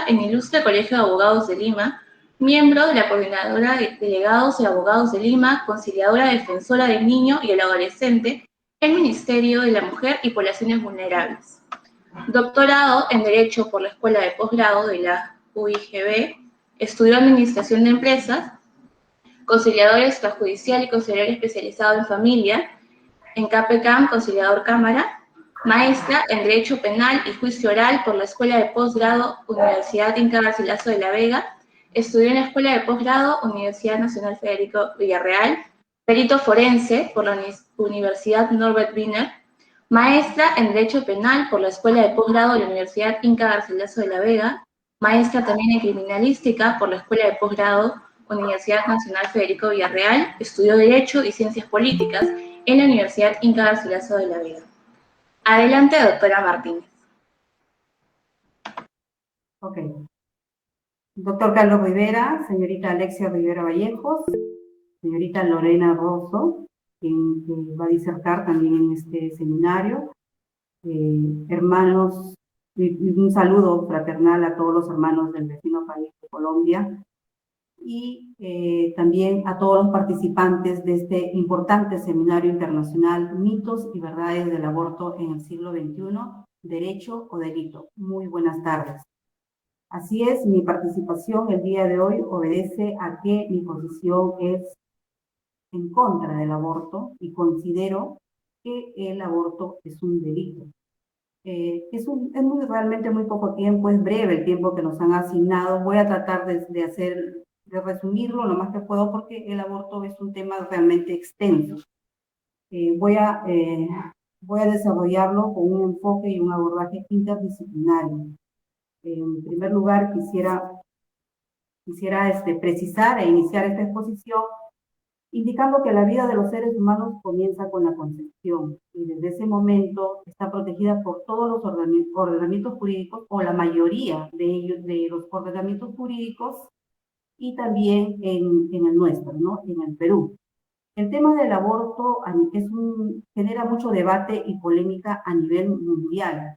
milita en el Ilustre Colegio de Abogados de Lima, miembro de la Coordinadora de Delegados de Abogados de Lima, conciliadora defensora del niño y el adolescente, el Ministerio de la Mujer y Poblaciones Vulnerables. Doctorado en Derecho por la Escuela de Posgrado de la UIGB, estudió Administración de Empresas, conciliador extrajudicial y conciliador especializado en familia, en CAPECAM, conciliador Cámara, maestra en Derecho Penal y Juicio Oral por la Escuela de Posgrado Universidad Inca Garcilaso de la Vega, estudió en la Escuela de Posgrado Universidad Nacional Federico Villarreal, perito forense por la Universidad Norbert Wiener, maestra en Derecho Penal por la Escuela de Posgrado de la Universidad Inca Garcilaso de la Vega, maestra también en Criminalística por la Escuela de Posgrado Universidad Nacional Federico Villarreal, estudió Derecho y Ciencias Políticas en la Universidad Inca Garcilaso de la Vega. Adelante, doctora Martínez. Ok. Doctor Carlos Rivera, señorita Alexia Rivera Vallejos, señorita Lorena Rosso, quien va a disertar también en este seminario. Hermanos, y un saludo fraternal a todos los hermanos del vecino país de Colombia y también a todos los participantes de este importante seminario internacional Mitos y Verdades del Aborto en el siglo XXI, Derecho o Delito. Muy buenas tardes. Así es, mi participación el día de hoy obedece a que mi posición es en contra del aborto y considero que el aborto es un delito. Realmente muy poco tiempo, es breve el tiempo que nos han asignado. Voy a tratar de resumirlo lo más que puedo porque el aborto es un tema realmente extenso. Voy a desarrollarlo con un enfoque y un abordaje interdisciplinario. En primer lugar, quisiera precisar e iniciar esta exposición indicando que la vida de los seres humanos comienza con la concepción y desde ese momento está protegida por todos los ordenamientos jurídicos o la mayoría de ellos, de los ordenamientos jurídicos y también en el nuestro, ¿no? En el Perú. El tema del aborto genera mucho debate y polémica a nivel mundial,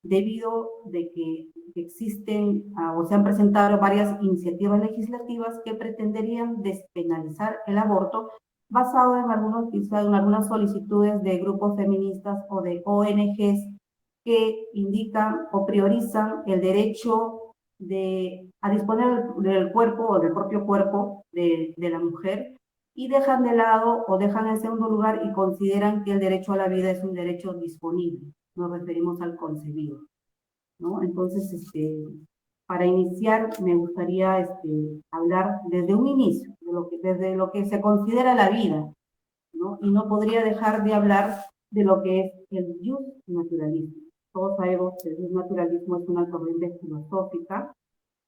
debido de que existen o se han presentado varias iniciativas legislativas que pretenderían despenalizar el aborto basado en algunas solicitudes de grupos feministas o de ONGs que indican o priorizan el derecho a disponer del cuerpo o del propio cuerpo de la mujer y dejan de lado o dejan en segundo lugar y consideran que el derecho a la vida es un derecho disponible. Nos referimos al concebido, ¿no? Entonces, para iniciar, me gustaría hablar desde un inicio, desde lo que se considera la vida, ¿no? Y no podría dejar de hablar de lo que es el jus naturalismo. Todos sabemos que el jus naturalismo es una corriente filosófica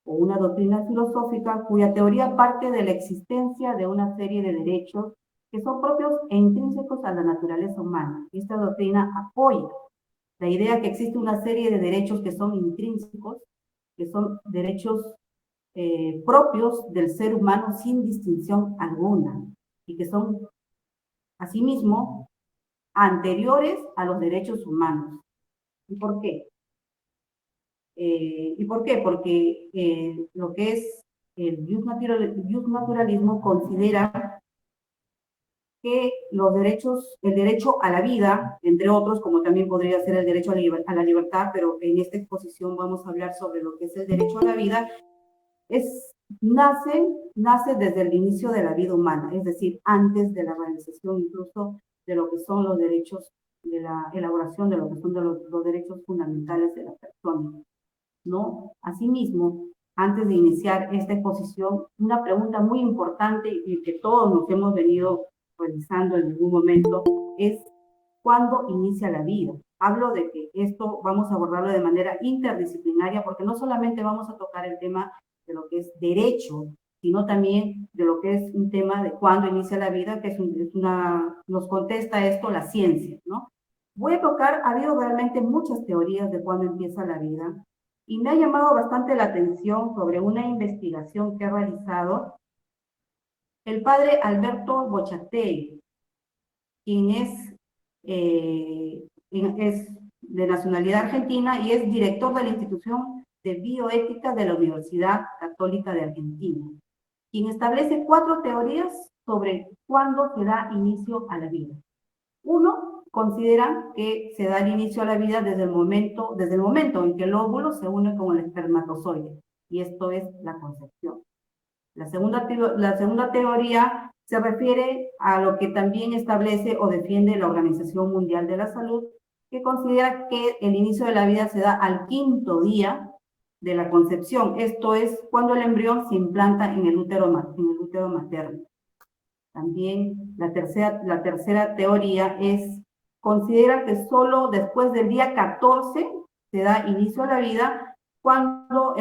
o una doctrina filosófica cuya teoría parte de la existencia de una serie de derechos que son propios e intrínsecos a la naturaleza humana. Y esta doctrina apoya la idea que existe una serie de derechos que son intrínsecos, que son derechos propios del ser humano sin distinción alguna y que son, asimismo, anteriores a los derechos humanos. ¿Y por qué? Porque lo que es el jus naturalismo considera que el derecho a la vida, entre otros, como también podría ser el derecho a la libertad, pero en esta exposición vamos a hablar sobre lo que es el derecho a la vida, nace desde el inicio de la vida humana, es decir, antes de la realización incluso de lo que son los derechos, de la elaboración de lo que son los derechos fundamentales de la persona, ¿no? Asimismo, antes de iniciar esta exposición, una pregunta muy importante y que todos nos hemos venido realizando en algún momento es ¿cuándo inicia la vida? Hablo de que esto vamos a abordarlo de manera interdisciplinaria porque no solamente vamos a tocar el tema de lo que es derecho, sino también de lo que es un tema de cuándo inicia la vida, que nos contesta esto la ciencia, ¿no? Ha habido realmente muchas teorías de cuándo empieza la vida y me ha llamado bastante la atención sobre una investigación que ha realizado el padre Alberto Bochatey, quien es de nacionalidad argentina y es director de la institución de Bioética de la Universidad Católica de Argentina, quien establece 4 teorías sobre cuándo se da inicio a la vida. Uno, considera que se da el inicio a la vida desde el momento en que el óvulo se une con el espermatozoide, y esto es la concepción. La segunda teoría se refiere a lo que también establece o defiende la Organización Mundial de la Salud, que considera que el inicio de la vida se da al 5.º día de la concepción, esto es cuando el embrión se implanta en el útero materno. También la tercera teoría considera que solo después del día 14 se da inicio a la vida cuando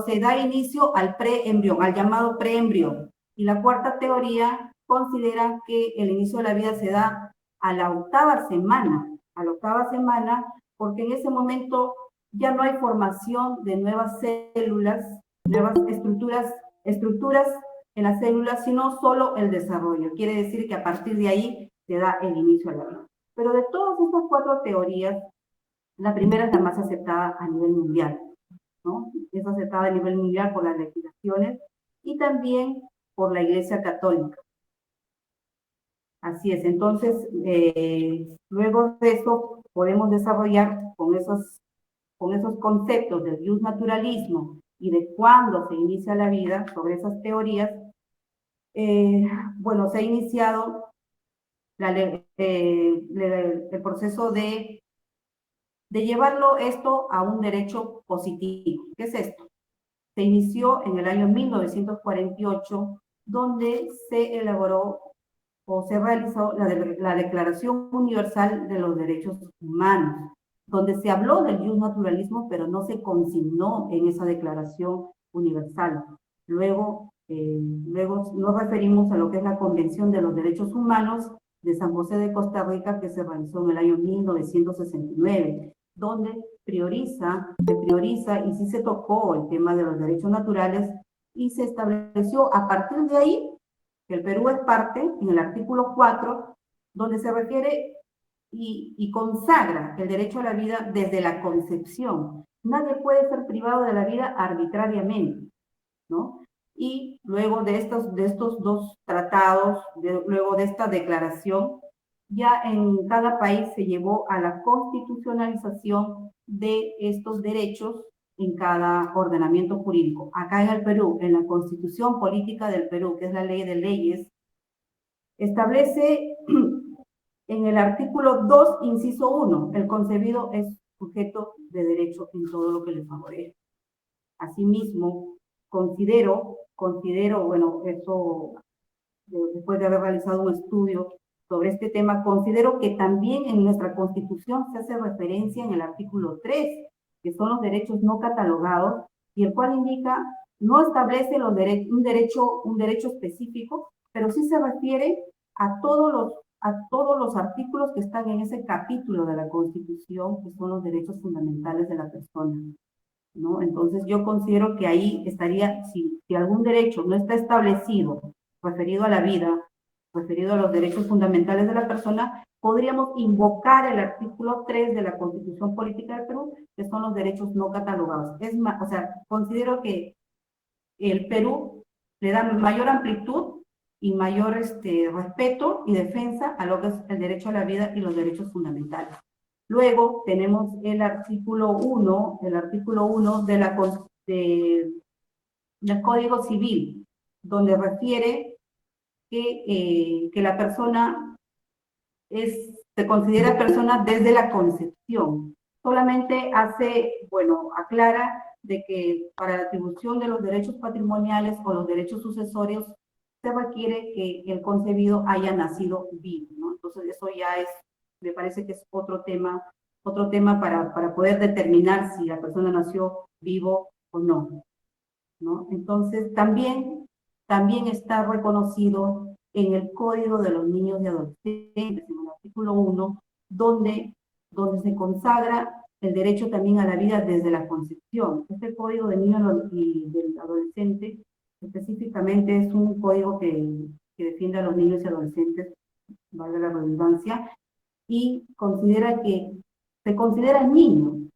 se da inicio al preembrión, al llamado preembrión. Y la cuarta teoría considera que el inicio de la vida se da a la octava semana, porque en ese momento ya no hay formación de nuevas células, nuevas estructuras en las células, sino solo el desarrollo. Quiere decir que a partir de ahí se da el inicio a la vida. Pero de todas estas 4 teorías, la primera es la más aceptada a nivel mundial, ¿no? Es aceptada a nivel mundial por las legislaciones y también por la Iglesia Católica. Así es, entonces, luego de eso podemos desarrollar con esos conceptos del naturalismo y de cuándo se inicia la vida, sobre esas teorías. Bueno, se ha iniciado el proceso de llevarlo esto a un derecho positivo. ¿Qué es esto? Se inició en el año 1948, donde se elaboró o se realizó la Declaración Universal de los Derechos Humanos, donde se habló del naturalismo, pero no se consignó en esa Declaración Universal. Luego nos referimos a lo que es la Convención de los Derechos Humanos de San José de Costa Rica, que se realizó en el año 1969, donde se prioriza y sí se tocó el tema de los derechos naturales, y se estableció a partir de ahí que el Perú es parte, en el artículo 4, donde se refiere y consagra el derecho a la vida desde la concepción. Nadie puede ser privado de la vida arbitrariamente, ¿no? Y luego de estos 2 tratados, luego de esta declaración, ya en cada país se llevó a la constitucionalización de estos derechos en cada ordenamiento jurídico. Acá en el Perú, en la Constitución Política del Perú, que es la Ley de Leyes, establece en el artículo 2, inciso 1, el concebido es sujeto de derecho en todo lo que le favorece. Asimismo, considero, bueno, eso después de haber realizado un estudio sobre este tema, considero que también en nuestra Constitución se hace referencia en el artículo 3, que son los derechos no catalogados, y el cual indica, no establece un derecho específico, pero sí se refiere a todos los artículos que están en ese capítulo de la Constitución, que son los derechos fundamentales de la persona, ¿no? Entonces yo considero que ahí estaría, si algún derecho no está establecido referido a la vida, referido a los derechos fundamentales de la persona, podríamos invocar el artículo 3 de la Constitución Política del Perú, que son los derechos no catalogados. Es más, o sea, considero que el Perú le da mayor amplitud y mayor respeto y defensa a lo que es el derecho a la vida y los derechos fundamentales. Luego tenemos el artículo 1 del Código Civil, donde refiere que la persona se considera persona desde la concepción. Solamente aclara de que para la atribución de los derechos patrimoniales o los derechos sucesorios se requiere que el concebido haya nacido vivo, ¿no? Entonces eso ya me parece que es otro tema para poder determinar si la persona nació vivo o no, ¿no? Entonces también está reconocido en el Código de los Niños y Adolescentes, en el artículo 1, donde se consagra el derecho también a la vida desde la concepción. Este Código de Niños y del Adolescente específicamente es un código que defiende a los niños y adolescentes, valga la redundancia, y se considera niño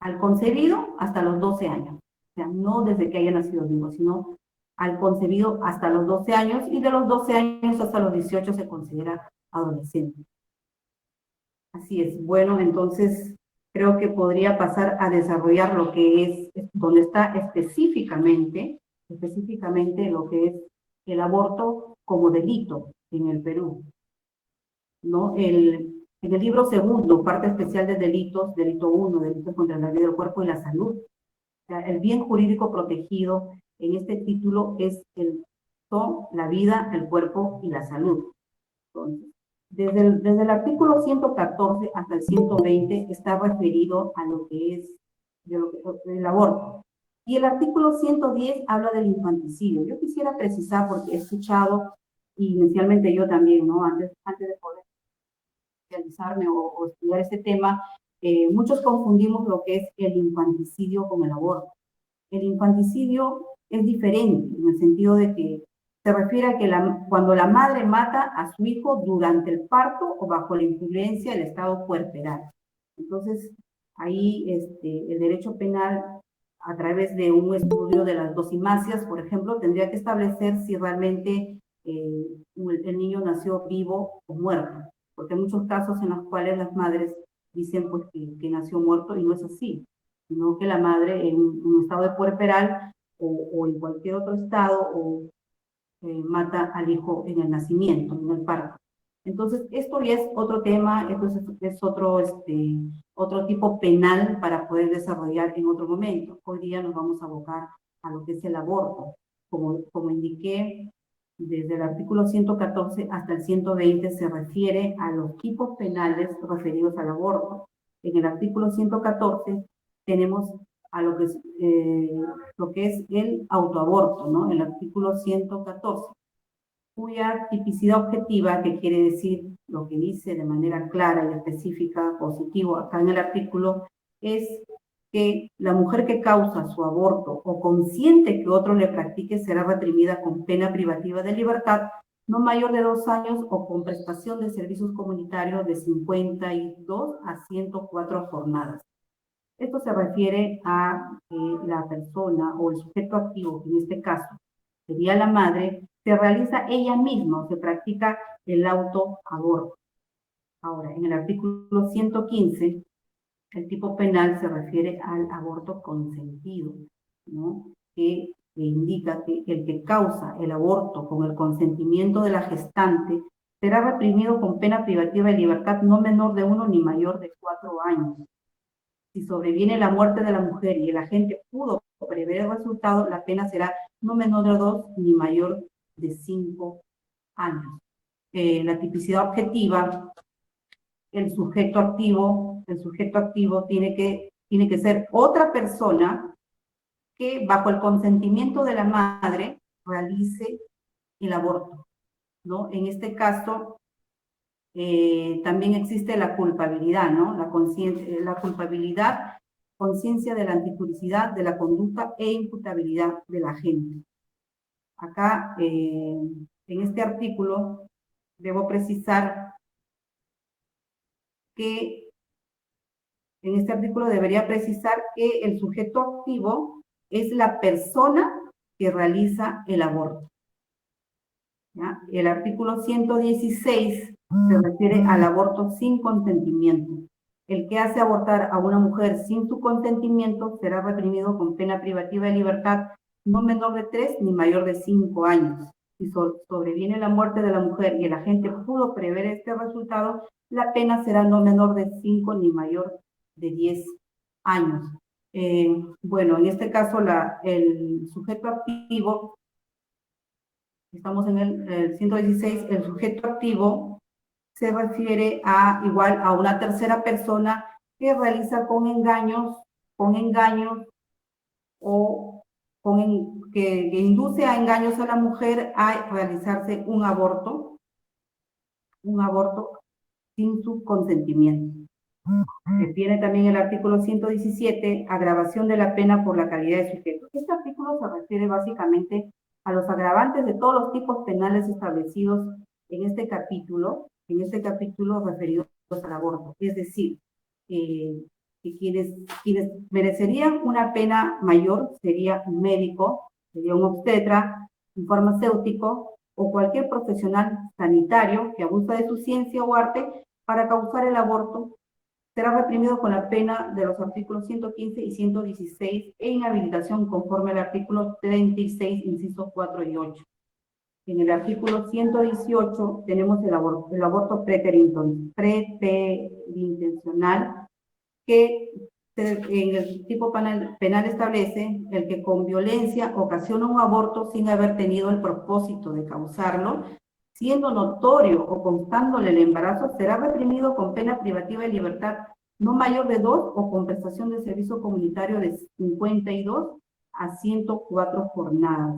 al concebido hasta los 12 años. O sea, no desde que haya nacido vivo, sino al concebido hasta los 12 años, y de los 12 años hasta los 18 se considera adolescente. Así es. Bueno, entonces creo que podría pasar a desarrollar lo que es, donde está específicamente lo que es el aborto como delito en el Perú, ¿no? En el libro segundo, parte especial de delitos, delito 1, delitos contra la vida, el cuerpo y la salud. O sea, el bien jurídico protegido en este título es son la vida, el cuerpo y la salud. Entonces, desde el artículo 114 hasta el 120 está referido a lo que es el aborto. Y el artículo 110 habla del infanticidio. Yo quisiera precisar, porque he escuchado, y inicialmente yo también, ¿no? Antes de poder realizarme o estudiar este tema, muchos confundimos lo que es el infanticidio con el aborto. El infanticidio es diferente en el sentido de que se refiere a que cuando la madre mata a su hijo durante el parto o bajo la influencia del estado puerperal. Entonces, ahí el derecho penal, a través de un estudio de las dosimacias, por ejemplo, tendría que establecer si realmente el niño nació vivo o muerto, porque hay muchos casos en los cuales las madres dicen pues que nació muerto, y no es así, sino que la madre en un estado de puerperal o en cualquier otro estado mata al hijo en el nacimiento, en el parto. Entonces, esto ya es otro tema, esto es otro tipo penal para poder desarrollar en otro momento. Hoy día nos vamos a abocar a lo que es el aborto. Como indiqué, desde el artículo 114 hasta el 120 se refiere a los tipos penales referidos al aborto. En el artículo 114 tenemos a lo que es el autoaborto, ¿no? El artículo 114, cuya tipicidad objetiva, que quiere decir lo que dice de manera clara y específica, positivo, acá en el artículo, es que la mujer que causa su aborto o consiente que otro le practique será reprimida con pena privativa de libertad no mayor de 2 años o con prestación de servicios comunitarios de 52 a 104 jornadas. Esto se refiere a la persona o el sujeto activo, que en este caso sería la madre, se realiza ella misma o se practica el autoaborto. Ahora, en el artículo 115, el tipo penal se refiere al aborto consentido, ¿no? Que indica que el que causa el aborto con el consentimiento de la gestante será reprimido con pena privativa de libertad no menor de 1 ni mayor de 4 años. Si sobreviene la muerte de la mujer y el agente pudo prever el resultado, la pena será no menor de 2 ni mayor de 5 años. La tipicidad objetiva, el sujeto activo tiene que ser otra persona que bajo el consentimiento de la madre realice el aborto, ¿no? En este caso, también existe la culpabilidad, ¿no? La culpabilidad, conciencia de la antijuricidad de la conducta e imputabilidad del agente. Acá, en este artículo, debo precisar que en este artículo debería precisar que el sujeto activo es la persona que realiza el aborto. ¿Ya? El artículo 116 se refiere al aborto sin consentimiento. El que hace abortar a una mujer sin su consentimiento será reprimido con pena privativa de libertad no menor de 3 ni mayor de 5 años. Si sobreviene la muerte de la mujer y el agente pudo prever este resultado, la pena será no menor de 5 ni mayor de 10 años. Bueno, en este caso el sujeto activo, estamos en el 116, el sujeto activo se refiere igual a una tercera persona que realiza con engaños o que induce a engaños a la mujer a realizarse un aborto sin su consentimiento. Refiere también el artículo 117, agravación de la pena por la calidad de sujeto. Este artículo se refiere básicamente a los agravantes de todos los tipos penales establecidos en este capítulo referidos al aborto. Es decir, que quienes merecerían una pena mayor sería un médico, sería un obstetra, un farmacéutico o cualquier profesional sanitario que abusa de su ciencia o arte para causar el aborto. Será reprimido con la pena de los artículos 115 y 116 e inhabilitación conforme al artículo 36, incisos 4 y 8. En el artículo 118 tenemos el aborto preterintencional, que en el tipo penal establece el que con violencia ocasiona un aborto sin haber tenido el propósito de causarlo, siendo notorio o constándole el embarazo, será reprimido con pena privativa de libertad no mayor de 2 o con prestación de servicio comunitario de 52 a 104 jornadas.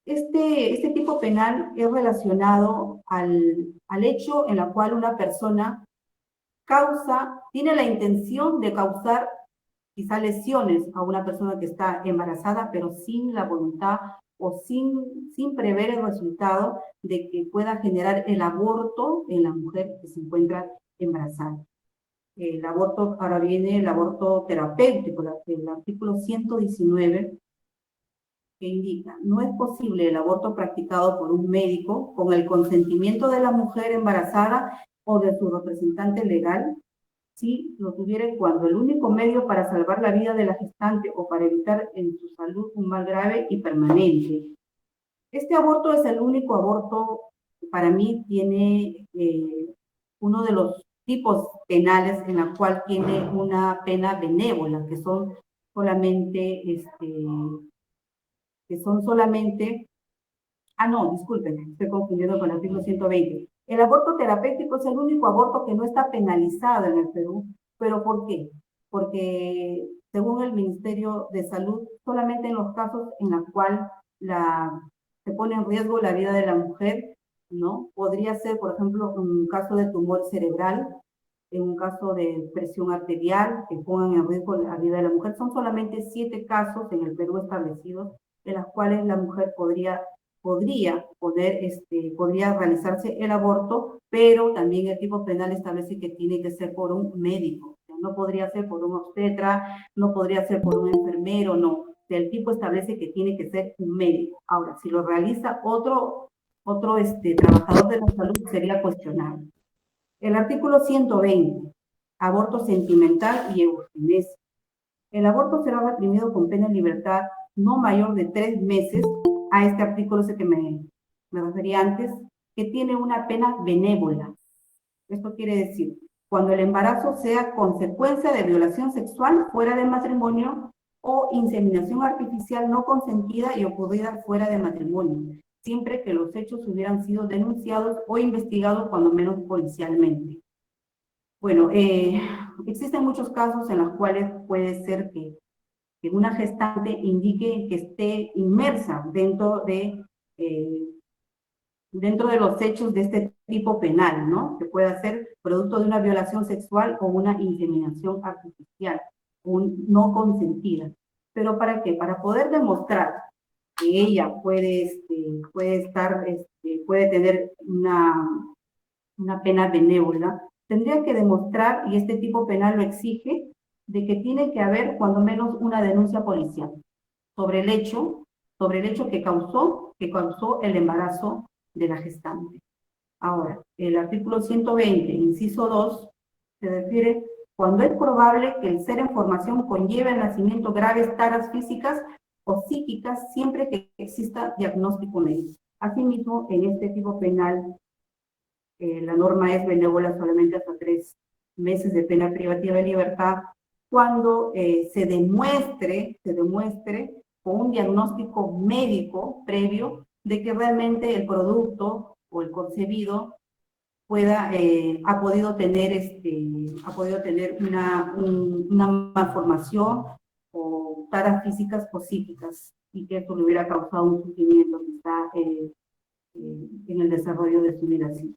Este tipo penal es relacionado al hecho en el cual una persona tiene la intención de causar quizá lesiones a una persona que está embarazada, pero sin la voluntad o sin prever el resultado de que pueda generar el aborto en la mujer que se encuentra embarazada. El aborto, ahora viene el aborto terapéutico, el artículo 119, que indica, no es posible el aborto practicado por un médico con el consentimiento de la mujer embarazada o de su representante legal, si lo tuviera cuando el único medio para salvar la vida de la gestante o para evitar en su salud un mal grave y permanente. Este aborto es el único aborto, para mí, tiene uno de los tipos penales en la cual tiene una pena benévola, que son solamente, no, disculpen, estoy confundiendo con el artículo 120. El aborto terapéutico es el único aborto que no está penalizado en el Perú. ¿Pero por qué? Porque según el Ministerio de Salud, solamente en los casos en los cuales se pone en riesgo la vida de la mujer, ¿no? Podría ser, por ejemplo, un caso de tumor cerebral, en un caso de presión arterial, que pongan en riesgo la vida de la mujer. Son solamente 7 casos en el Perú establecidos, en los cuales la mujer podría realizarse el aborto, pero también el tipo penal establece que tiene que ser por un médico. O sea, no podría ser por un obstetra, no podría ser por un enfermero, no. O sea, el tipo establece que tiene que ser un médico. Ahora, si lo realiza otro trabajador de la salud, sería cuestionable. El artículo 120, aborto sentimental y eugenesia. El aborto será reprimido con pena de libertad no mayor de 3 meses, a este artículo ese que me refería antes, que tiene una pena benévola. Esto quiere decir, cuando el embarazo sea consecuencia de violación sexual fuera del matrimonio o inseminación artificial no consentida y ocurrida fuera de matrimonio, siempre que los hechos hubieran sido denunciados o investigados cuando menos policialmente. Bueno, existen muchos casos en los cuales puede ser que una gestante indique que esté inmersa dentro de los hechos de este tipo penal, ¿no? Que pueda ser producto de una violación sexual o una inseminación artificial, no consentida. ¿Pero para qué? Para poder demostrar que ella puede tener una pena benévola, tendría que demostrar, y este tipo penal lo exige, de que tiene que haber cuando menos una denuncia policial sobre el hecho que causó el embarazo de la gestante. Ahora, el artículo 120, inciso 2, se refiere cuando es probable que el ser en formación conlleve el nacimiento graves taras físicas o psíquicas, siempre que exista diagnóstico médico. Asimismo, en este tipo penal, la norma es benévola solamente hasta 3 meses de pena privativa de libertad, cuando se demuestre con un diagnóstico médico previo de que realmente el producto o el concebido ha podido tener una malformación o taras físicas o psíquicas, y que esto le hubiera causado un sufrimiento quizá en el desarrollo de su vida, si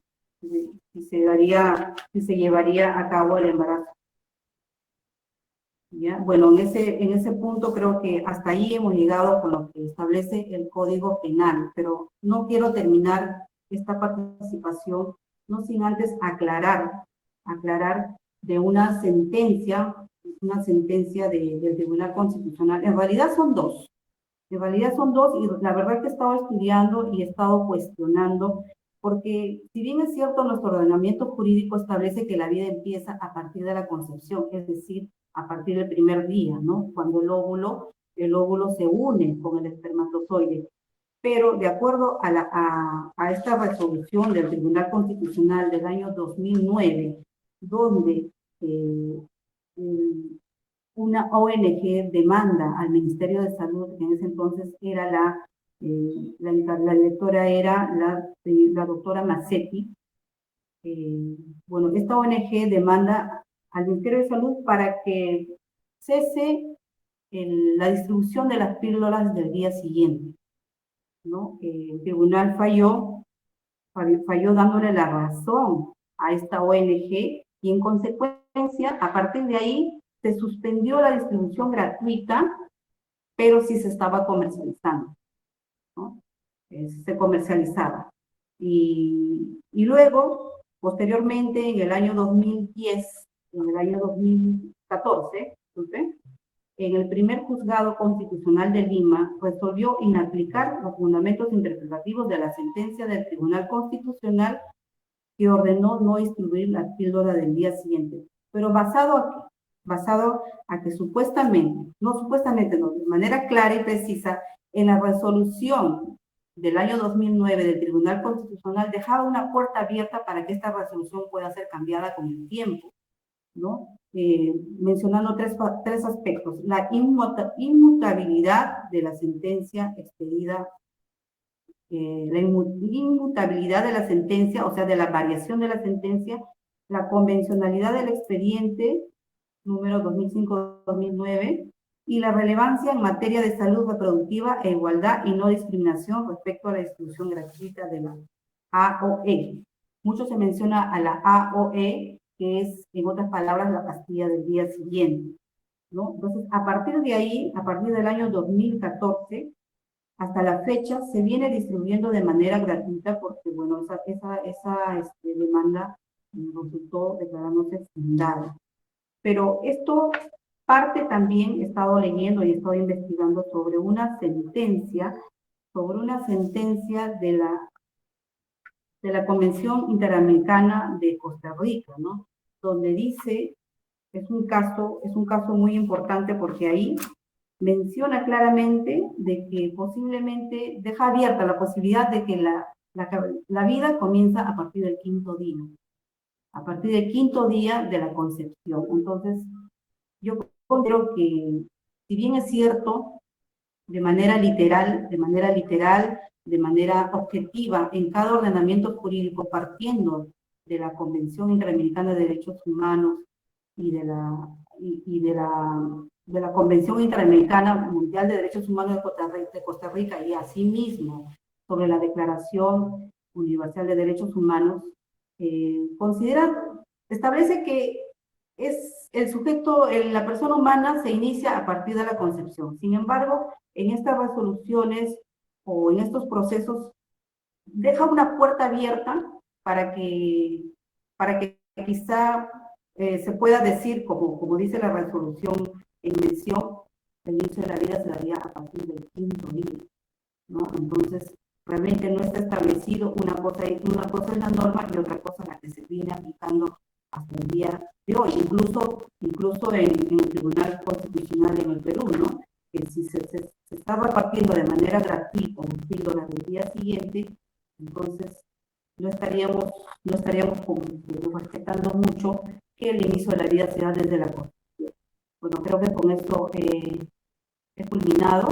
se llevaría a cabo el embarazo. ¿Ya? Bueno, en ese punto creo que hasta ahí hemos llegado con lo que establece el Código Penal, pero no quiero terminar esta participación no sin antes aclarar una sentencia del Tribunal Constitucional. En realidad son dos. En realidad son dos, y la verdad que he estado estudiando y he estado cuestionando, porque si bien es cierto, nuestro ordenamiento jurídico establece que la vida empieza a partir de la concepción, es decir, a partir del primer día, ¿no? Cuando el óvulo se une con el espermatozoide. Pero de acuerdo a esta resolución del Tribunal Constitucional del año 2009, donde una ONG demanda al Ministerio de Salud, que en ese entonces era la directora era la doctora Massetti. Bueno, esta ONG demanda al Ministerio de Salud para que cese la distribución de las píldoras del día siguiente, ¿no? El tribunal falló dándole la razón a esta ONG, y en consecuencia, a partir de ahí, se suspendió la distribución gratuita, pero sí se estaba comercializando, ¿no? Se comercializaba. Y luego, posteriormente, en el año 2010, en el año 2014, ¿sí? En el primer juzgado constitucional de Lima, resolvió inaplicar los fundamentos interpretativos de la sentencia del Tribunal Constitucional, que ordenó no distribuir la píldora del día siguiente. Pero basado a que supuestamente, no, de manera clara y precisa, en la resolución del año 2009 del Tribunal Constitucional dejaba una puerta abierta para que esta resolución pueda ser cambiada con el tiempo, ¿no? Mencionando tres aspectos: la inmutabilidad de la sentencia expedida, la inmutabilidad de la sentencia, o sea, de la variación de la sentencia, la convencionalidad del expediente número 2005-2009, y la relevancia en materia de salud reproductiva e igualdad y no discriminación respecto a la distribución gratuita de la AOE. Mucho se menciona a la AOE, que es, en otras palabras, la pastilla del día siguiente, ¿no? Entonces, a partir de ahí, a partir del año 2014, hasta la fecha, se viene distribuyendo de manera gratuita, porque, bueno, esa demanda resultó declarándose fundada. Pero esto parte también, he estado leyendo y he estado investigando sobre una sentencia de la Convención Interamericana de Costa Rica, ¿no? Donde dice, es un caso muy importante, porque ahí menciona claramente de que posiblemente deja abierta la posibilidad de que la vida comienza a partir del quinto día de la concepción. Entonces, yo considero que, si bien es cierto, de manera literal, de manera objetiva, en cada ordenamiento jurídico, partiendo de la Convención Interamericana de Derechos Humanos y de la Convención Interamericana Mundial de Derechos Humanos de Costa Rica, y asimismo sobre la Declaración Universal de Derechos Humanos, establece que es el sujeto, la persona humana se inicia a partir de la concepción. Sin embargo, en estas resoluciones o en estos procesos deja una puerta abierta para que quizá se pueda decir, como dice la resolución en mención, el inicio de la vida se daría a partir del quinto día, ¿no? Entonces, realmente no está establecido, una cosa es la norma y otra cosa la que se viene aplicando hasta el día de hoy, incluso en el Tribunal Constitucional en el Perú, ¿no? Que si se está repartiendo de manera gratuita las píldoras del día siguiente, entonces no estaríamos respetando mucho que el inicio de la vida se da desde la Constitución. Bueno, creo que con esto he culminado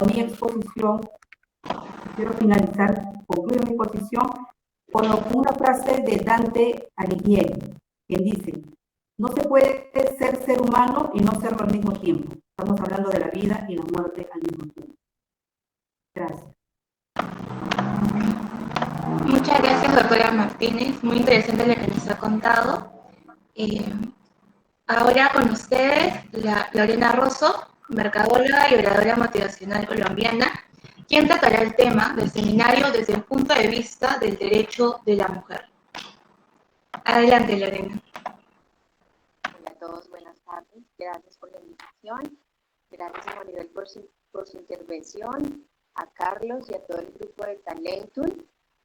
mi exposición. Quiero concluir mi exposición con una frase de Dante Alighieri, quien dice: no se puede ser humano y no serlo al mismo tiempo. Estamos hablando de la vida y la muerte al mismo tiempo. Gracias. Muchas gracias, doctora Martínez. Muy interesante lo que nos ha contado. Ahora con ustedes, Lorena Rosso, mercadóloga y oradora motivacional colombiana, quien tratará el tema del seminario desde el punto de vista del derecho de la mujer. Adelante, Lorena. todos, buenas tardes. Gracias por la invitación. Gracias a Maribel por su intervención, a Carlos y a todo el grupo de Talentum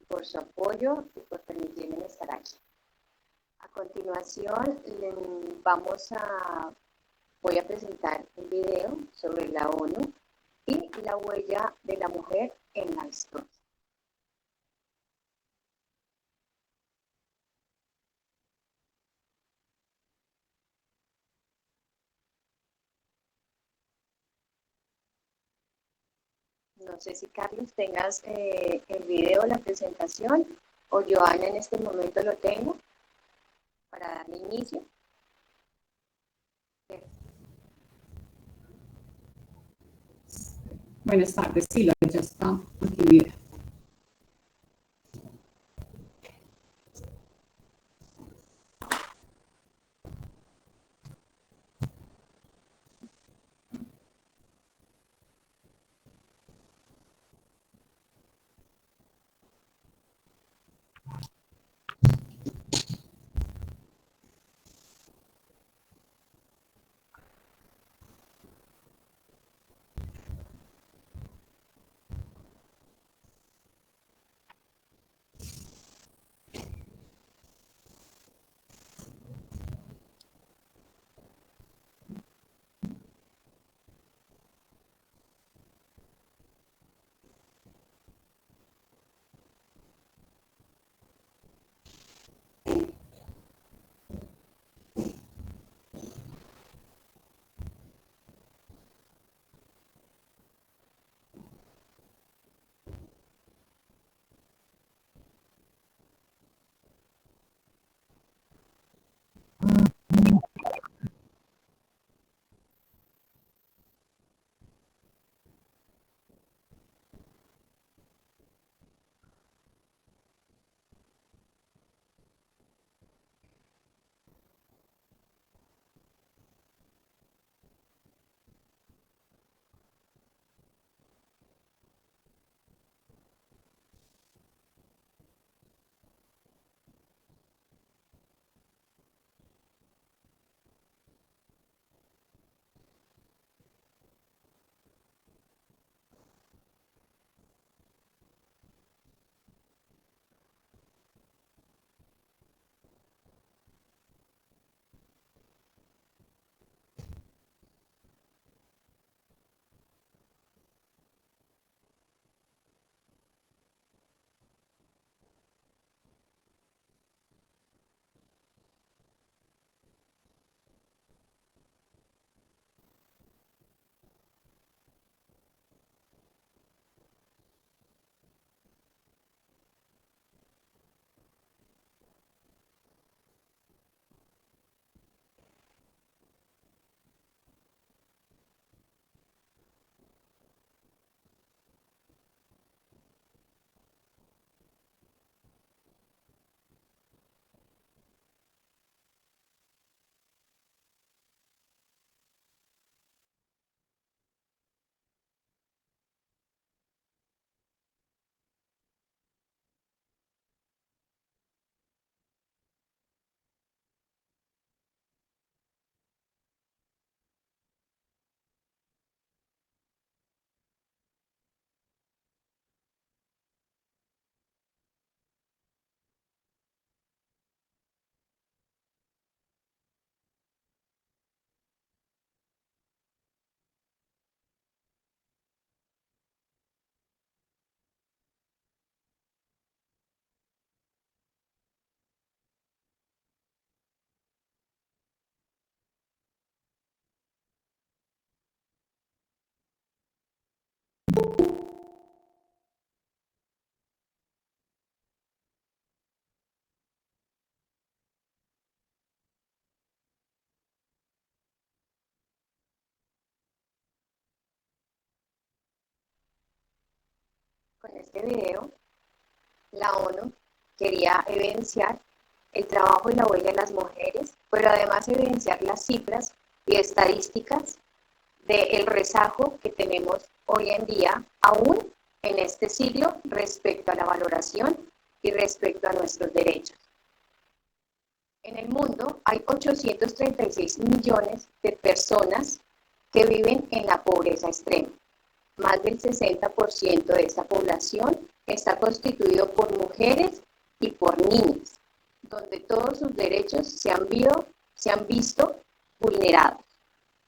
por su apoyo y por permitirme estar aquí. A continuación, voy a presentar un video sobre la ONU y la huella de la mujer en la historia. No sé si Carlos tengas el video, la presentación, o Joana en este momento lo tengo para darle inicio. Buenas tardes, sí, ya está aquí el video. Con este video, la ONU quería evidenciar el trabajo y la huella de las mujeres, pero además evidenciar las cifras y estadísticas del rezago que tenemos hoy en día, aún en este siglo, respecto a la valoración y respecto a nuestros derechos. En el mundo hay 836 millones de personas que viven en la pobreza extrema. Más del 60% de esta población está constituido por mujeres y por niñas, donde todos sus derechos se han visto vulnerados,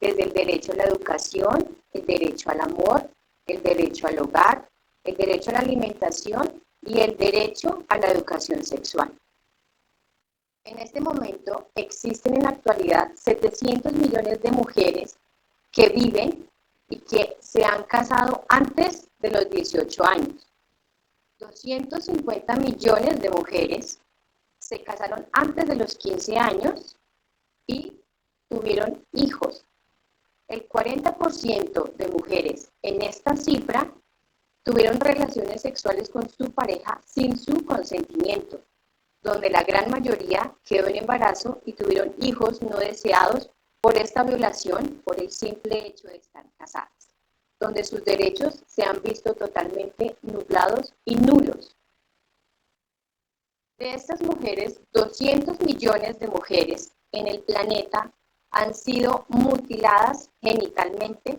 desde el derecho a la educación, el derecho al amor, el derecho al hogar, el derecho a la alimentación y el derecho a la educación sexual. En este momento existen en la actualidad 700 millones de mujeres que viven y que se han casado antes de los 18 años. 250 millones de mujeres se casaron antes de los 15 años y tuvieron hijos. El 40% de mujeres en esta cifra tuvieron relaciones sexuales con su pareja sin su consentimiento, donde la gran mayoría quedó en embarazo y tuvieron hijos no deseados por esta violación por el simple hecho de estar casadas, donde sus derechos se han visto totalmente nublados y nulos. De estas mujeres, 200 millones de mujeres en el planeta han sido mutiladas genitalmente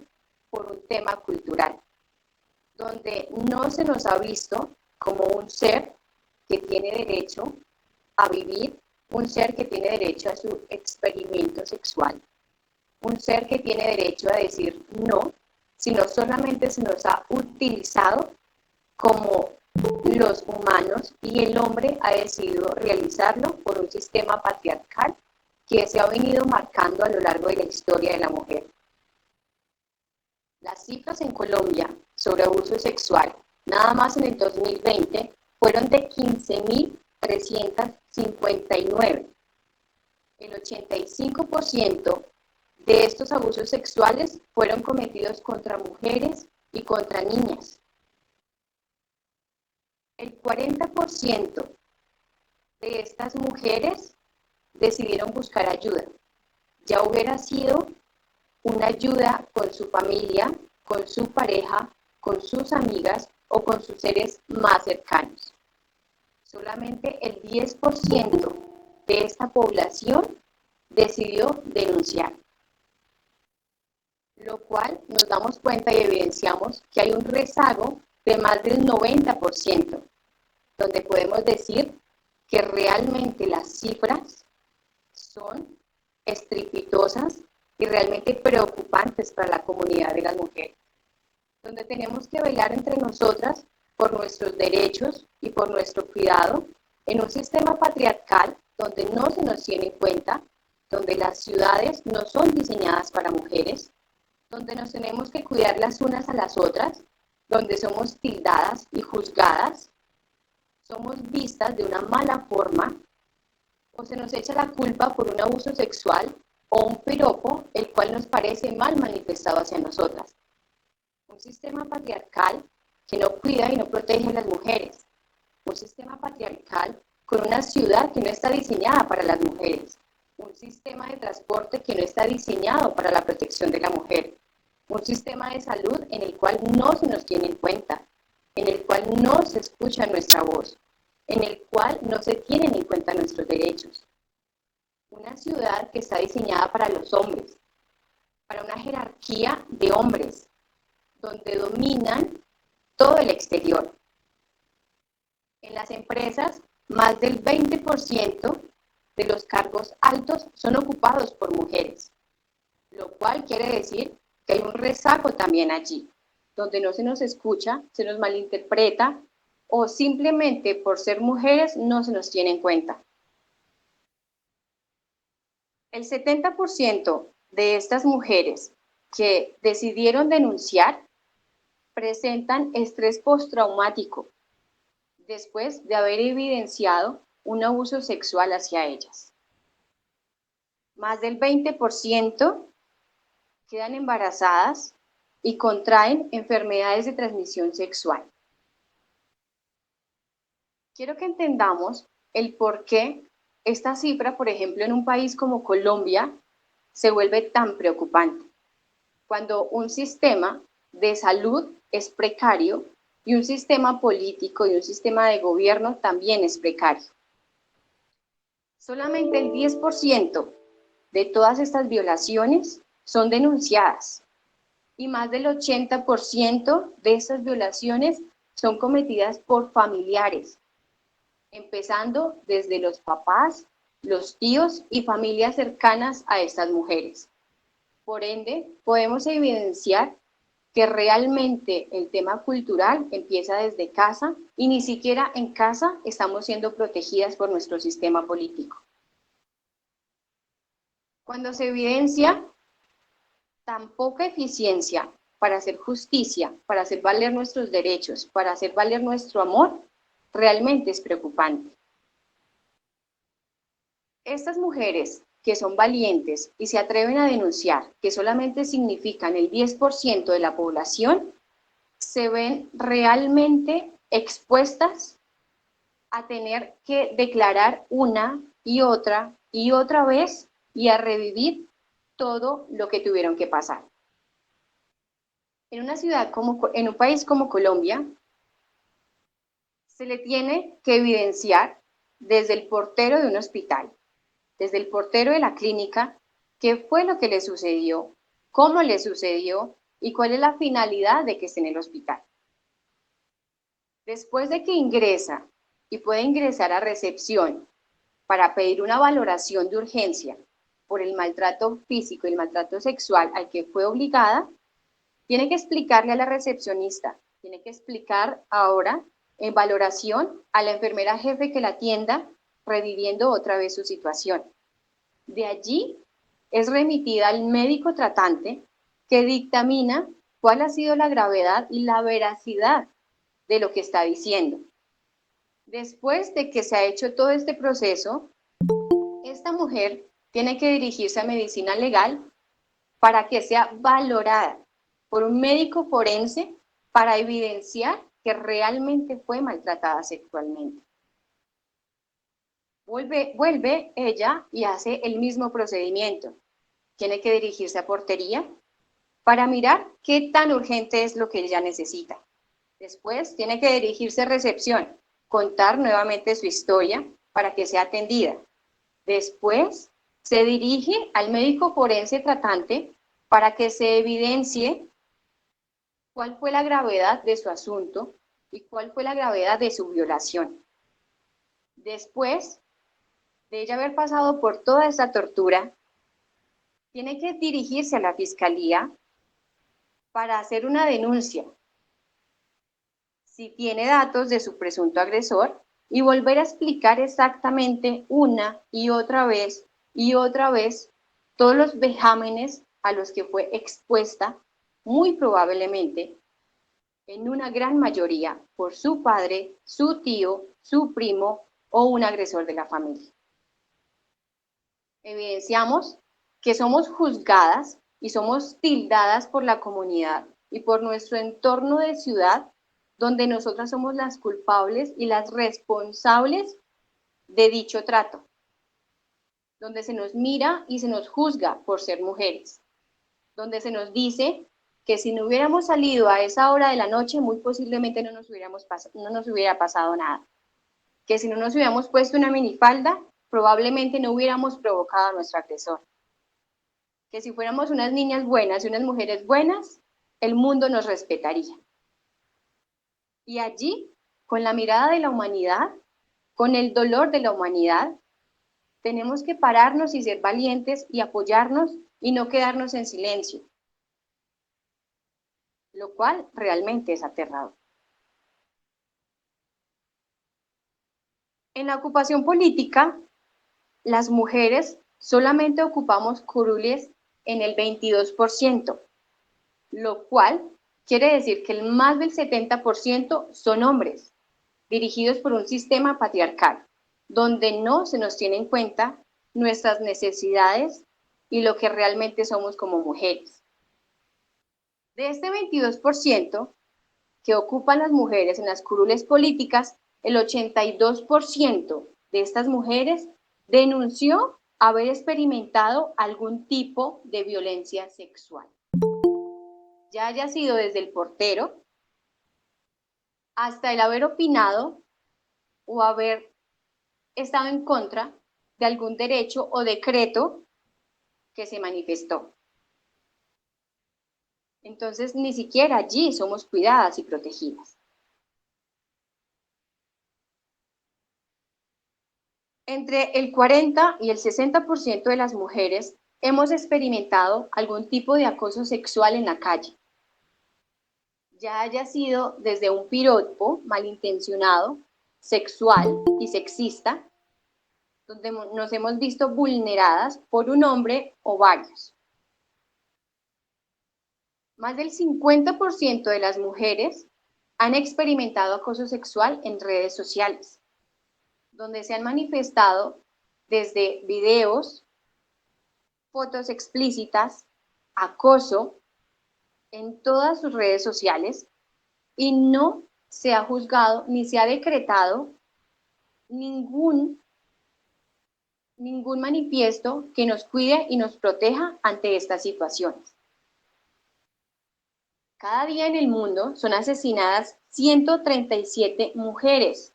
por un tema cultural, donde no se nos ha visto como un ser que tiene derecho a vivir, un ser que tiene derecho a su experimento sexual, un ser que tiene derecho a decir no, sino solamente se nos ha utilizado como los humanos y el hombre ha decidido realizarlo por un sistema patriarcal que se ha venido marcando a lo largo de la historia de la mujer. Las cifras en Colombia sobre abuso sexual, nada más en el 2020, fueron de 15.359. El 85% de estos abusos sexuales fueron cometidos contra mujeres y contra niñas. El 40% de estas mujeres decidieron buscar ayuda. Ya hubiera sido una ayuda con su familia, con su pareja, con sus amigas o con sus seres más cercanos. Solamente el 10% de esta población decidió denunciar, lo cual nos damos cuenta y evidenciamos que hay un rezago de más del 90%, donde podemos decir que realmente las cifras son estrepitosas y realmente preocupantes para la comunidad de las mujeres, donde tenemos que velar entre nosotras por nuestros derechos y por nuestro cuidado en un sistema patriarcal donde no se nos tiene en cuenta, donde las ciudades no son diseñadas para mujeres, donde nos tenemos que cuidar las unas a las otras, donde somos tildadas y juzgadas, somos vistas de una mala forma, o se nos echa la culpa por un abuso sexual o un piropo el cual nos parece mal manifestado hacia nosotras. Un sistema patriarcal que no cuida y no protege a las mujeres. Un sistema patriarcal con una ciudad que no está diseñada para las mujeres. Un sistema de transporte que no está diseñado para la protección de la mujer. Un sistema de salud en el cual no se nos tiene en cuenta, en el cual no se escucha nuestra voz, en el cual no se tienen en cuenta nuestros derechos. Una ciudad que está diseñada para los hombres, para una jerarquía de hombres, donde dominan todo el exterior. En las empresas, más del 20% de los cargos altos son ocupados por mujeres, lo cual quiere decir que hay un rezago también allí, donde no se nos escucha, se nos malinterpreta o simplemente por ser mujeres no se nos tiene en cuenta. El 70% de estas mujeres que decidieron denunciar presentan estrés postraumático después de haber evidenciado un abuso sexual hacia ellas. Más del 20% quedan embarazadas y contraen enfermedades de transmisión sexual. Quiero que entendamos el por qué esta cifra, por ejemplo, en un país como Colombia, se vuelve tan preocupante. Cuando un sistema de salud es precario y un sistema político y un sistema de gobierno también es precario. Solamente el 10% de todas estas violaciones son denunciadas y más del 80% de estas violaciones son cometidas por familiares, empezando desde los papás, los tíos y familias cercanas a estas mujeres. Por ende, podemos evidenciar que realmente el tema cultural empieza desde casa y ni siquiera en casa estamos siendo protegidas por nuestro sistema político. Cuando se evidencia tan poca eficiencia para hacer justicia, para hacer valer nuestros derechos, para hacer valer nuestro amor, realmente es preocupante. Estas mujeres que son valientes y se atreven a denunciar, que solamente significan el 10% de la población, se ven realmente expuestas a tener que declarar una y otra vez y a revivir todo lo que tuvieron que pasar. En un país como Colombia, se le tiene que evidenciar desde el portero de un hospital, desde el portero de la clínica, qué fue lo que le sucedió, cómo le sucedió y cuál es la finalidad de que esté en el hospital. Después de que ingresa y puede ingresar a recepción para pedir una valoración de urgencia por el maltrato físico y el maltrato sexual al que fue obligada, tiene que explicarle a la recepcionista, tiene que explicar ahora en valoración a la enfermera jefe que la atienda, reviviendo otra vez su situación. De allí es remitida al médico tratante que dictamina cuál ha sido la gravedad y la veracidad de lo que está diciendo. Después de que se ha hecho todo este proceso, esta mujer tiene que dirigirse a medicina legal para que sea valorada por un médico forense para evidenciar que realmente fue maltratada sexualmente. Vuelve ella y hace el mismo procedimiento. Tiene que dirigirse a portería para mirar qué tan urgente es lo que ella necesita. Después tiene que dirigirse a recepción, contar nuevamente su historia para que sea atendida. Después se dirige al médico forense tratante para que se evidencie cuál fue la gravedad de su asunto y cuál fue la gravedad de su violación. Después de ella haber pasado por toda esta tortura, tiene que dirigirse a la fiscalía para hacer una denuncia, si tiene datos de su presunto agresor, y volver a explicar exactamente una y otra vez todos los vejámenes a los que fue expuesta, muy probablemente, en una gran mayoría, por su padre, su tío, su primo o un agresor de la familia. Evidenciamos que somos juzgadas y somos tildadas por la comunidad y por nuestro entorno de ciudad, donde nosotras somos las culpables y las responsables de dicho trato, donde se nos mira y se nos juzga por ser mujeres, donde se nos dice que si no hubiéramos salido a esa hora de la noche, muy posiblemente no nos hubiera pasado nada, que si no nos hubiéramos puesto una minifalda, probablemente no hubiéramos provocado a nuestro agresor, que si fuéramos unas niñas buenas y unas mujeres buenas, el mundo nos respetaría. Y allí, con la mirada de la humanidad, con el dolor de la humanidad, tenemos que pararnos y ser valientes y apoyarnos y no quedarnos en silencio, lo cual realmente es aterrador. En la ocupación política, las mujeres solamente ocupamos curules en el 22%, lo cual quiere decir que el más del 70% son hombres, dirigidos por un sistema patriarcal, donde no se nos tiene en cuenta nuestras necesidades y lo que realmente somos como mujeres. De este 22% que ocupan las mujeres en las curules políticas, el 82% de estas mujeres denunció haber experimentado algún tipo de violencia sexual. Ya haya sido desde el portero hasta el haber opinado o haber estado en contra de algún derecho o decreto que se manifestó. Entonces, ni siquiera allí somos cuidadas y protegidas. Entre el 40 y el 60% de las mujeres hemos experimentado algún tipo de acoso sexual en la calle. Ya haya sido desde un piropo malintencionado, sexual y sexista, donde nos hemos visto vulneradas por un hombre o varios. Más del 50% de las mujeres han experimentado acoso sexual en redes sociales, donde se han manifestado desde videos, fotos explícitas, acoso en todas sus redes sociales, y no se ha juzgado ni se ha decretado ningún manifiesto que nos cuide y nos proteja ante estas situaciones. Cada día en el mundo son asesinadas 137 mujeres,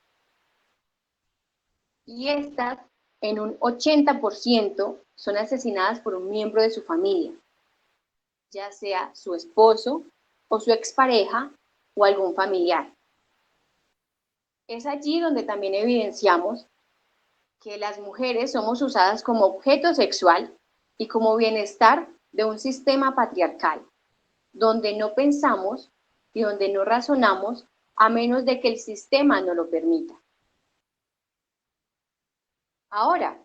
y estas en un 80% son asesinadas por un miembro de su familia, ya sea su esposo o su expareja o algún familiar. Es allí donde también evidenciamos que las mujeres somos usadas como objeto sexual y como bienestar de un sistema patriarcal, donde no pensamos y donde no razonamos a menos de que el sistema no lo permita. Ahora,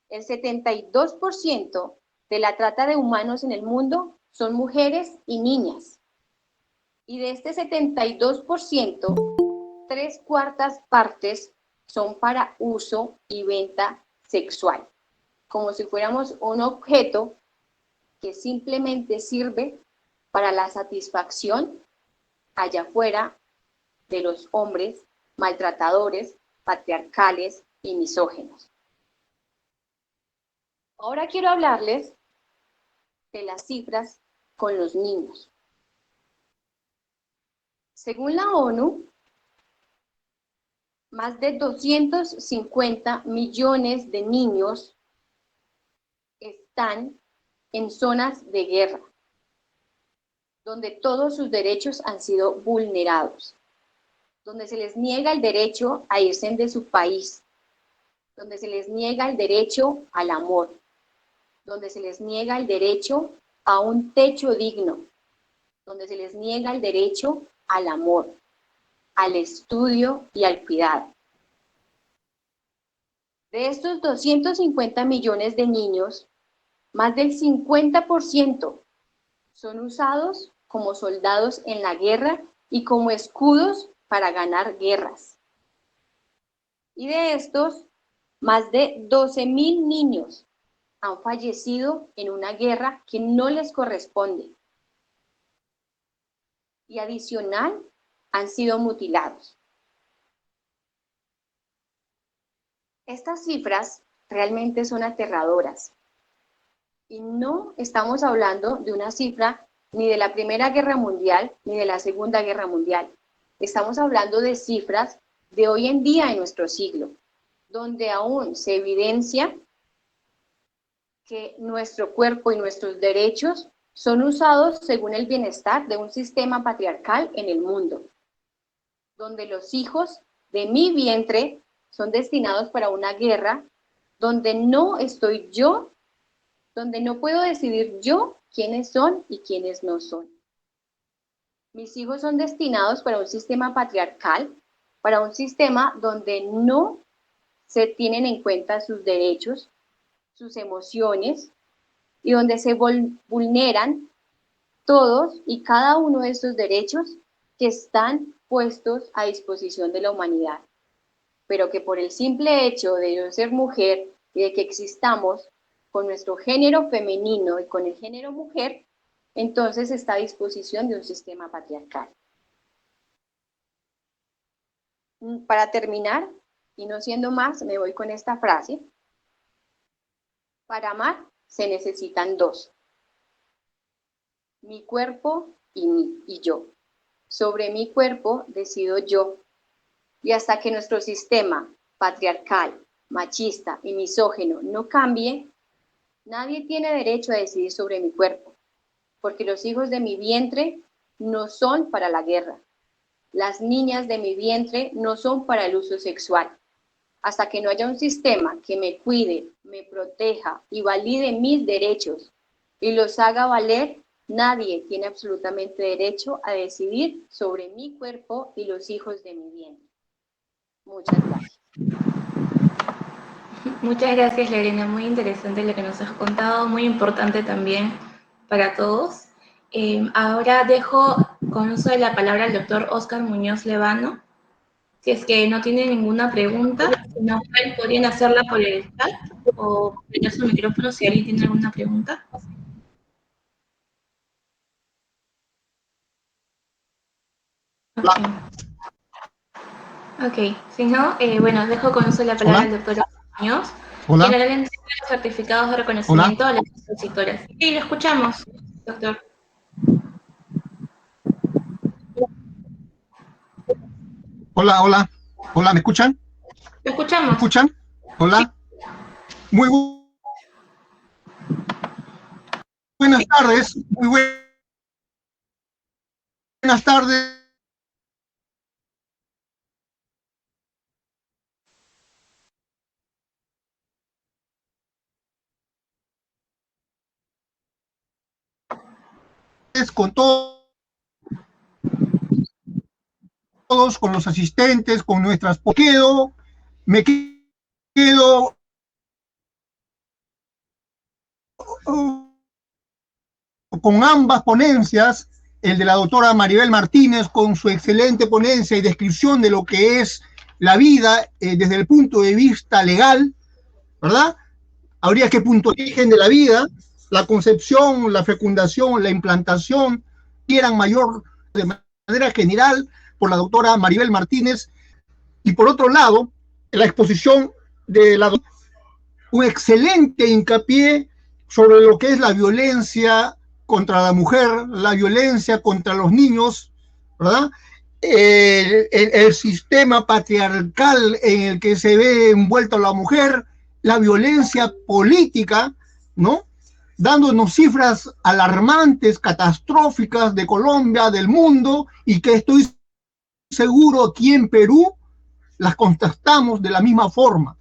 el 72% de la trata de humanos en el mundo son mujeres y niñas. Y de este 72%, 3/4 partes son para uso y venta sexual, como si fuéramos un objeto que simplemente sirve para la satisfacción allá afuera de los hombres maltratadores, patriarcales y misóginos. Ahora quiero hablarles de las cifras con los niños. Según la ONU, más de 250 millones de niños están en zonas de guerra, donde todos sus derechos han sido vulnerados, donde se les niega el derecho a irse de su país, donde se les niega el derecho al amor, donde se les niega el derecho a un techo digno, donde se les niega el derecho al amor, al estudio y al cuidado. De estos 250 millones de niños, más del 50% son usados como soldados en la guerra y como escudos para ganar guerras. Y de estos, más de 12.000 niños han fallecido en una guerra que no les corresponde. Y adicional, han sido mutilados. Estas cifras realmente son aterradoras. Y no estamos hablando de una cifra ni de la Primera Guerra Mundial ni de la Segunda Guerra Mundial. Estamos hablando de cifras de hoy en día en nuestro siglo, donde aún se evidencia que nuestro cuerpo y nuestros derechos son usados según el bienestar de un sistema patriarcal en el mundo, donde los hijos de mi vientre son destinados para una guerra donde no estoy yo, donde no puedo decidir yo quiénes son y quiénes no son. Mis hijos son destinados para un sistema patriarcal, para un sistema donde no se tienen en cuenta sus derechos, sus emociones, y donde se vulneran todos y cada uno de estos derechos que están puestos a disposición de la humanidad, pero que por el simple hecho de yo ser mujer y de que existamos con nuestro género femenino y con el género mujer, entonces está a disposición de un sistema patriarcal. Para terminar, y no siendo más, me voy con esta frase. Para amar se necesitan dos: mi cuerpo y yo. Sobre mi cuerpo decido yo. Y hasta que nuestro sistema patriarcal machista y misógino no cambie, nadie tiene derecho a decidir sobre mi cuerpo, porque los hijos de mi vientre no son para la guerra. Las niñas de mi vientre no son para el uso sexual. Hasta que no haya un sistema que me cuide, me proteja y valide mis derechos y los haga valer, nadie tiene absolutamente derecho a decidir sobre mi cuerpo y los hijos de mi vientre. Muchas gracias. Muchas gracias, Lorena. Muy interesante lo que nos has contado, muy importante también para todos. Ahora dejo con uso de la palabra al doctor Óscar Muñoz Levano. Si es que no tiene ninguna pregunta, si no, podrían hacerla por el chat o prender su micrófono si alguien tiene alguna pregunta. Ok, si no, bueno, dejo con uso de la palabra al doctor Muñoz, quien hará la entrega de los certificados de reconocimiento a las expositoras. Sí, lo escuchamos, doctor. Hola, hola, hola, ¿me escuchan? Lo escuchamos. ¿Me escuchan? Hola. Sí. Muy buenas tardes, muy buenas tardes. Con todos, con los asistentes, con nuestras... Me quedo con ambas ponencias, el de la doctora Maribel Martínez con su excelente ponencia y descripción de lo que es la vida desde el punto de vista legal, ¿verdad? Habría que punto origen de la vida, la concepción, la fecundación, la implantación, quieran mayor de manera general por la doctora Maribel Martínez, y por otro lado, la exposición de la doctora, un excelente hincapié sobre lo que es la violencia contra la mujer, la violencia contra los niños, ¿verdad? El sistema patriarcal en el que se ve envuelta la mujer, la violencia política, ¿no? Dándonos cifras alarmantes, catastróficas de Colombia, del mundo, y que estoy seguro aquí en Perú las constatamos de la misma forma.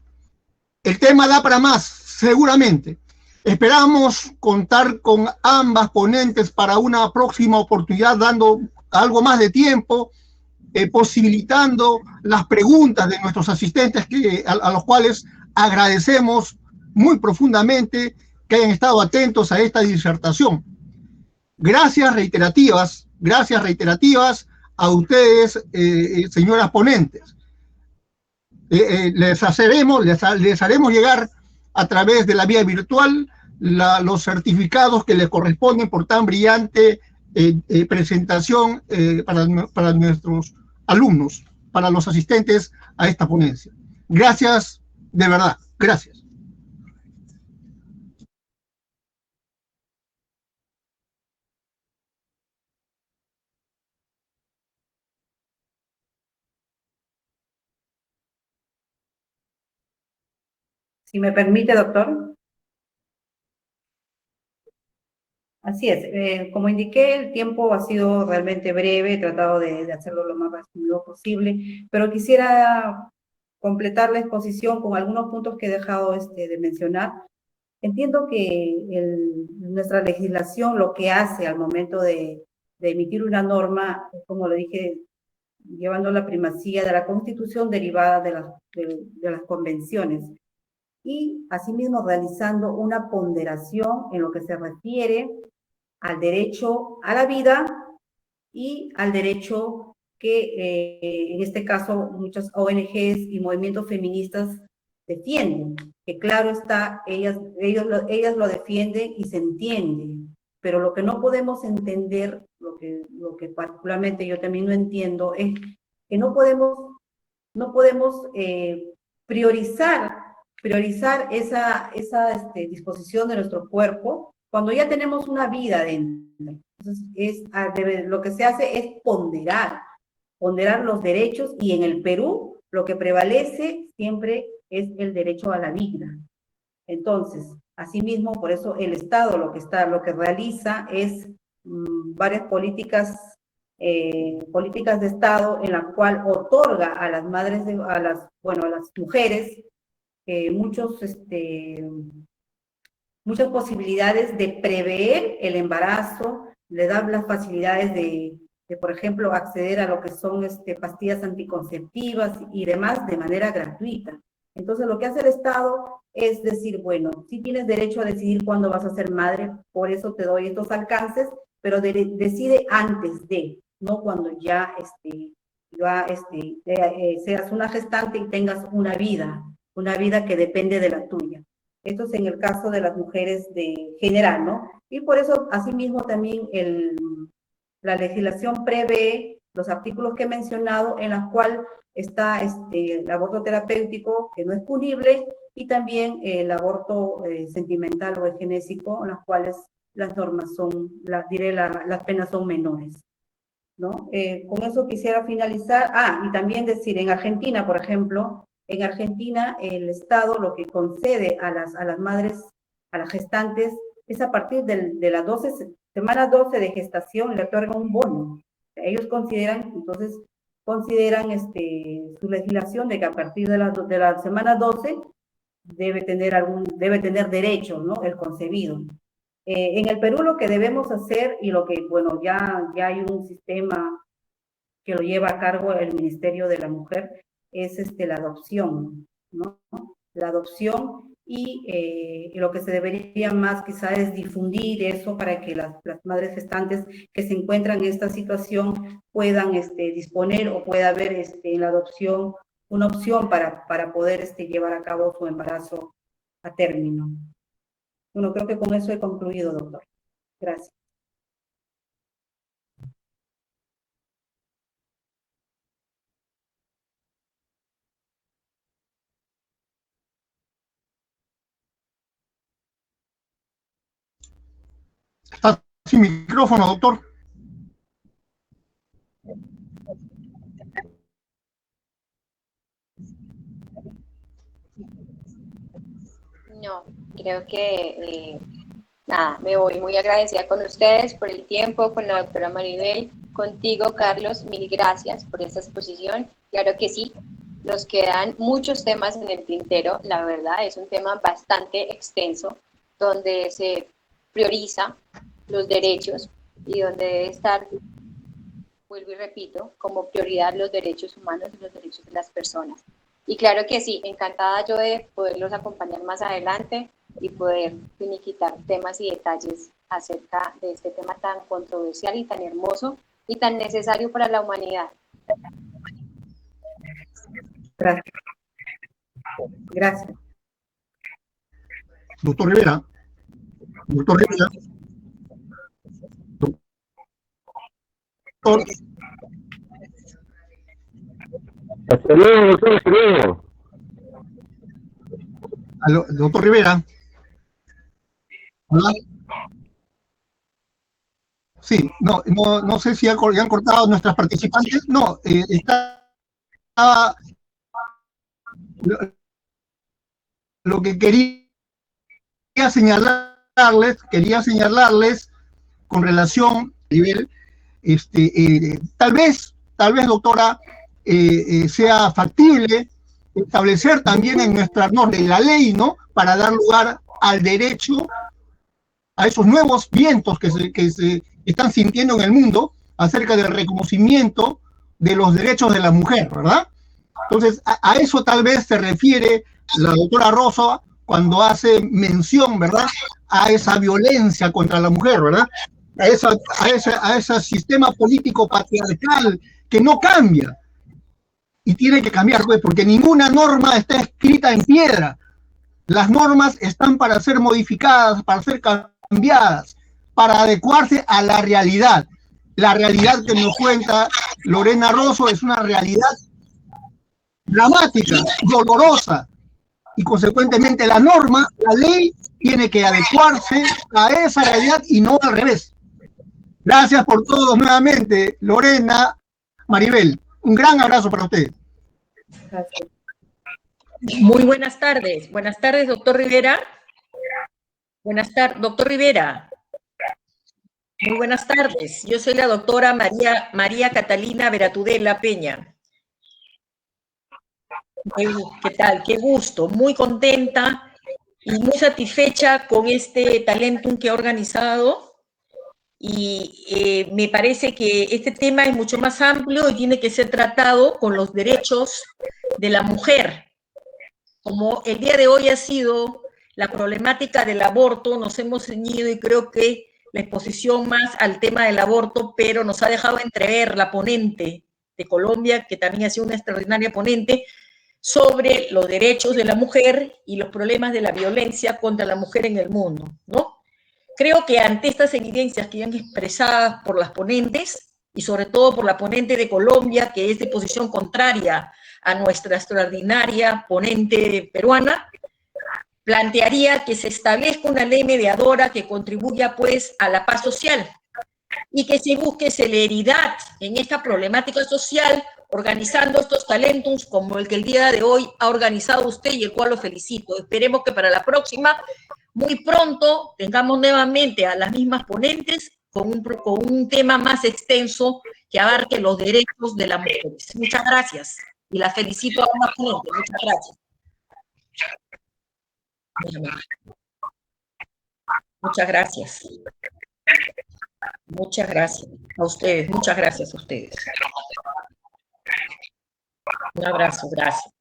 El tema da para más, seguramente. Esperamos contar con ambas ponentes para una próxima oportunidad, dando algo más de tiempo, posibilitando las preguntas de nuestros asistentes, a los cuales agradecemos muy profundamente que hayan estado atentos a esta disertación. Gracias reiterativas a ustedes, señoras ponentes. Les haremos llegar a través de la vía virtual los certificados que les corresponden por tan brillante presentación para nuestros alumnos, para los asistentes a esta ponencia. Gracias, de verdad, gracias. Si me permite, doctor. Así es, como indiqué, el tiempo ha sido realmente breve, he tratado de hacerlo lo más resumido posible, pero quisiera completar la exposición con algunos puntos que he dejado de mencionar. Entiendo que nuestra legislación lo que hace al momento de emitir una norma, como le dije, llevando la primacía de la Constitución derivada de las convenciones, y asimismo realizando una ponderación en lo que se refiere al derecho a la vida y al derecho que en este caso muchas ONGs y movimientos feministas defienden, que claro está, ellas lo defienden y se entiende, pero lo que no podemos entender, lo que particularmente yo también no entiendo, es que no podemos priorizar esa disposición de nuestro cuerpo cuando ya tenemos una vida dentro. Entonces, lo que se hace es ponderar los derechos, y en el Perú lo que prevalece siempre es el derecho a la vida. Entonces, asimismo, por eso el Estado lo que realiza es varias políticas de Estado en la cual otorga a las madres, a las mujeres, muchas posibilidades de prever el embarazo, le da las facilidades de, por ejemplo, acceder a lo que son pastillas anticonceptivas y demás de manera gratuita. Entonces, lo que hace el Estado es decir, bueno, sí tienes derecho a decidir cuándo vas a ser madre, por eso te doy estos alcances, pero decide antes de, no cuando ya seas una gestante y tengas una vida que depende de la tuya. Esto es en el caso de las mujeres de general, ¿no? Y por eso, asimismo, también la legislación prevé los artículos que he mencionado, en los cuales está el aborto terapéutico, que no es punible, y también el aborto sentimental o genésico, en los cuales las normas son, las penas son menores, ¿no? Con eso quisiera finalizar. Y también decir, en Argentina, por ejemplo, en Argentina el Estado lo que concede a las madres, a las gestantes, es a partir de las semana 12 de gestación, le otorgan un bono. Ellos consideran su legislación de que a partir de la semana 12 debe tener derecho, ¿no? El concebido. En el Perú lo que debemos hacer, y lo que, bueno, ya hay un sistema que lo lleva a cargo el Ministerio de la Mujer, es la adopción, ¿no? La adopción, y lo que se debería más quizá es difundir eso para que las madres gestantes que se encuentran en esta situación puedan disponer, o pueda haber en la adopción una opción para poder llevar a cabo su embarazo a término. Bueno, creo que con eso he concluido, doctor. Gracias. Está sin micrófono, doctor. No, creo que nada, me voy muy agradecida con ustedes por el tiempo, con la doctora Maribel, contigo, Carlos, mil gracias por esta exposición. Claro que sí, nos quedan muchos temas en el tintero, la verdad, es un tema bastante extenso, donde se prioriza los derechos y donde debe estar, vuelvo y repito, como prioridad los derechos humanos y los derechos de las personas. Y claro que sí, encantada yo de poderlos acompañar más adelante y poder finiquitar temas y detalles acerca de este tema tan controversial y tan hermoso y tan necesario para la humanidad. Gracias. Gracias. Doctor Rivera. Doctor Rivera. Doctor. Hasta luego, doctor, hasta luego. Aló, doctor Rivera. ¿Hola? Sí, no sé si han cortado nuestras participantes. No, estaba lo que quería señalarles con relación a nivel, tal vez, doctora, sea factible establecer también en nuestra norma, en la ley, ¿no?, para dar lugar al derecho a esos nuevos vientos que se están sintiendo en el mundo acerca del reconocimiento de los derechos de la mujer, ¿verdad? Entonces, a eso tal vez se refiere la doctora Rosa cuando hace mención, ¿verdad?, a esa violencia contra la mujer, ¿verdad?, a ese sistema político patriarcal que no cambia y tiene que cambiar, pues, porque ninguna norma está escrita en piedra. Las normas están para ser modificadas, para ser cambiadas, para adecuarse a la realidad. La realidad que nos cuenta Lorena Rosso es una realidad dramática, dolorosa, y consecuentemente la norma, la ley, tiene que adecuarse a esa realidad y no al revés. Gracias por todos nuevamente, Lorena, Maribel. Un gran abrazo para ustedes. Gracias. Muy buenas tardes. Buenas tardes, doctor Rivera. Buenas tardes, doctor Rivera. Muy buenas tardes. Yo soy la doctora María Catalina Veratudela Peña. ¿Qué tal? Qué gusto. Muy contenta y muy satisfecha con este talentum que he organizado. Y me parece que este tema es mucho más amplio y tiene que ser tratado con los derechos de la mujer. Como el día de hoy ha sido la problemática del aborto, nos hemos ceñido y creo que la exposición más al tema del aborto, pero nos ha dejado entrever la ponente de Colombia, que también ha sido una extraordinaria ponente, sobre los derechos de la mujer y los problemas de la violencia contra la mujer en el mundo, ¿no? Creo que ante estas evidencias que han expresadas por las ponentes, y sobre todo por la ponente de Colombia, que es de posición contraria a nuestra extraordinaria ponente peruana, plantearía que se establezca una ley mediadora que contribuya pues a la paz social y que se busque celeridad en esta problemática social organizando estos talentums como el que el día de hoy ha organizado usted y el cual lo felicito. Esperemos que para la próxima, muy pronto, tengamos nuevamente a las mismas ponentes con un tema más extenso que abarque los derechos de las mujeres. Muchas gracias y las felicito a ambas ponentes. Muchas gracias. Muchas gracias. Muchas gracias a ustedes. Muchas gracias a ustedes. Un abrazo, gracias.